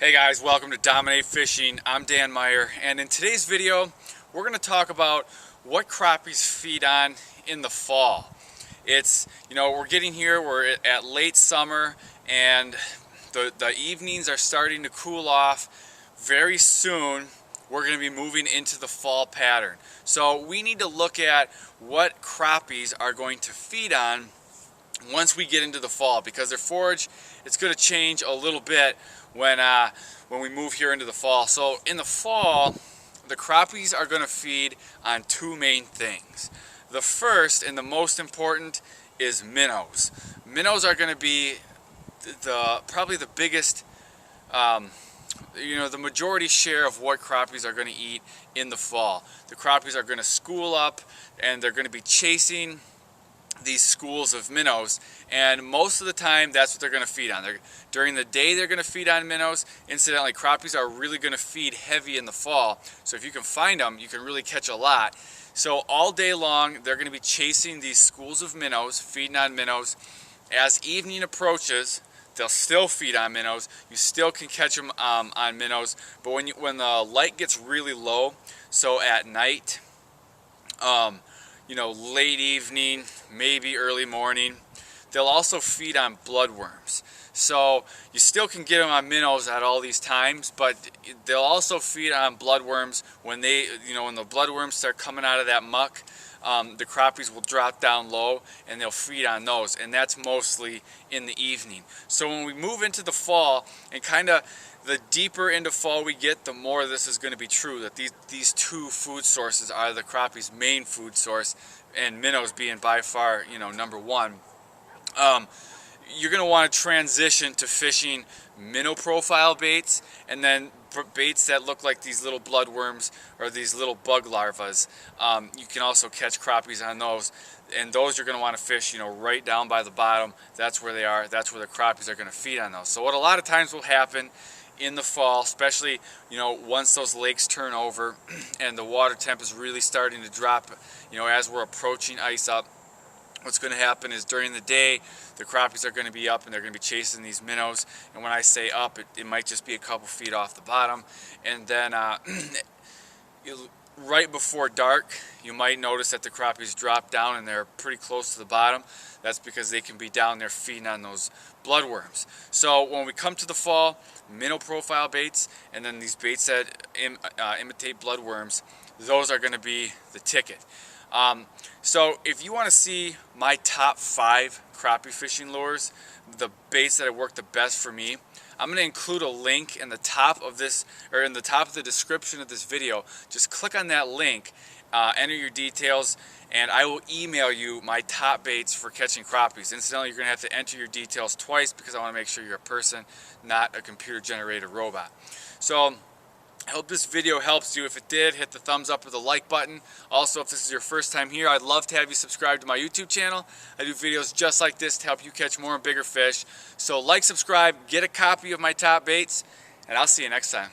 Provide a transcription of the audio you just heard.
Hey guys, welcome to Dominate Fishing. I'm Dan Meyer, and in today's video we're going to talk about what crappies feed on in the fall. We're getting here, we're at late summer, and the evenings are starting to cool off. Very soon we're going to be moving into the fall pattern. So we need to look at what crappies are going to feed on once we get into the fall, because their forage, it's going to change a little bit when we move here into the fall. So in the fall, the crappies are going to feed on two main things. The first and the most important is minnows. Minnows are going to be probably the biggest, the majority share of what crappies are going to eat in the fall. The crappies are going to school up, and they're going to be chasing these schools of minnows, and most of the time that's what they're going to feed on. During the day they're going to feed on minnows. Incidentally, crappies are really going to feed heavy in the fall, so if you can find them, you can really catch a lot. So all day long they're going to be chasing these schools of minnows, feeding on minnows. As evening approaches, they'll still feed on minnows. You still can catch them on minnows, but when the light gets really low, so at night, late evening, maybe early morning, they'll also feed on bloodworms. So you still can get them on minnows at all these times, but they'll also feed on bloodworms when when the bloodworms start coming out of that muck. The crappies will drop down low and they'll feed on those, and that's mostly in the evening. So when we move into the fall, and kind of the deeper into fall we get, the more this is going to be true, that these two food sources are the crappies' main food source, and minnows being by far number one. You're going to want to transition to fishing minnow profile baits, and then baits that look like these little bloodworms or these little bug larvas. You can also catch crappies on those, and those you're going to want to fish right down by the bottom. That's where they are. That's where the crappies are going to feed on those. So what a lot of times will happen in the fall, especially once those lakes turn over and the water temp is really starting to drop, as we're approaching ice up, what's going to happen is during the day the crappies are going to be up and they're going to be chasing these minnows. And when I say up, it might just be a couple feet off the bottom, and then right before dark you might notice that the crappies drop down and they're pretty close to the bottom. That's because they can be down there feeding on those bloodworms. So when we come to the fall, minnow profile baits, and then these baits that imitate bloodworms, those are going to be the ticket. So if you want to see my top 5 crappie fishing lures, the baits that have worked the best for me, I'm going to include a link in the top of this, or in the top of the description of this video. Just click on that link, enter your details, and I will email you my top baits for catching crappies. Incidentally, you're going to have to enter your details twice because I want to make sure you're a person, not a computer-generated robot. So I hope this video helps you. If it did, hit the thumbs up or the like button. Also, if this is your first time here, I'd love to have you subscribe to my YouTube channel. I do videos just like this to help you catch more and bigger fish. So like, subscribe, get a copy of my top baits, and I'll see you next time.